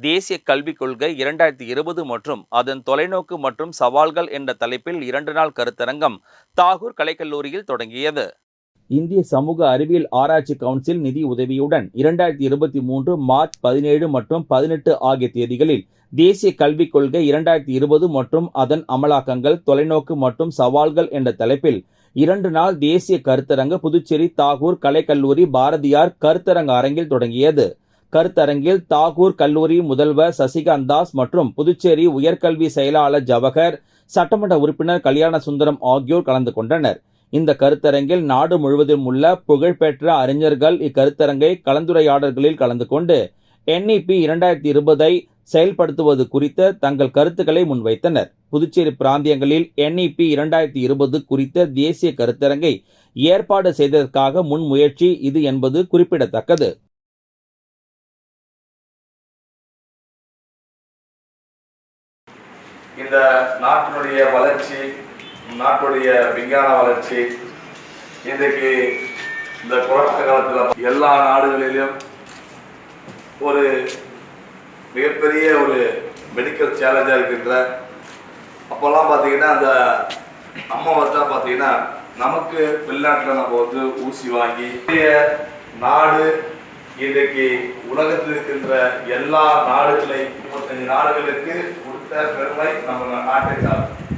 தேசிய கல்விக் கொள்கை 2020 மற்றும் அதன் தொலைநோக்கு மற்றும் சவால்கள் என்ற தலைப்பில் 2 நாள் கருத்தரங்கம் தாகூர் கலைக்கல்லூரியில் தொடங்கியது. இந்திய சமூக அறிவியல் ஆராய்ச்சி கவுன்சில் நிதி உதவியுடன் 2023 மார்ச் 17 மற்றும் 18 ஆகிய தேதிகளில் தேசிய கல்விக் கொள்கை 2020 மற்றும் அதன் அமலாக்கங்கள், தொலைநோக்கு மற்றும் சவால்கள் என்ற தலைப்பில் 2 நாள் தேசிய கருத்தரங்கு புதுச்சேரி தாகூர் கலைக்கல்லூரி பாரதியார் கருத்தரங்க அரங்கில் தொடங்கியது. கருத்தரங்கில் தாகூர் கல்லூரி முதல்வர் சசிகாந்த் தாஸ் மற்றும் புதுச்சேரி உயர்கல்வி செயலாளர் ஜவஹர், சட்டமன்ற உறுப்பினர் கல்யாண சுந்தரம் ஆகியோர் கலந்து கொண்டனர். இந்த கருத்தரங்கில் நாடு முழுவதும் உள்ள புகழ்பெற்ற அறிஞர்கள் இக்கருத்தரங்கை கலந்துரையாடல்களில் கலந்து கொண்டு NEP 2020 செயல்படுத்துவது குறித்த தங்கள் கருத்துக்களை முன்வைத்தனர். புதுச்சேரி பிராந்தியங்களில் NEP 2020 குறித்த தேசிய கருத்தரங்கை ஏற்பாடு செய்ததற்காக முன்முயற்சி இது என்பது குறிப்பிடத்தக்கது. இந்த நாட்டினுடைய வளர்ச்சி, நாட்டுடைய விஞ்ஞான வளர்ச்சி இன்றைக்கு இந்த கொரோனா காலத்தில் எல்லா நாடுகளிலும் ஒரு மிகப்பெரிய ஒரு மெடிக்கல் சேலஞ்சாக இருக்கின்ற அப்போல்லாம் பார்த்தீங்கன்னா அந்த அம்மா வச்சா பார்த்தீங்கன்னா நமக்கு வெளிநாட்டில் நம்ம வந்து ஊசி வாங்கி நாடு இன்றைக்கு உலகத்தில் இருக்கின்ற எல்லா நாடுகளை 25 நாடுகளுக்கு கொடுத்த பெருமை நம்ம நாட்டை சார்ந்தது.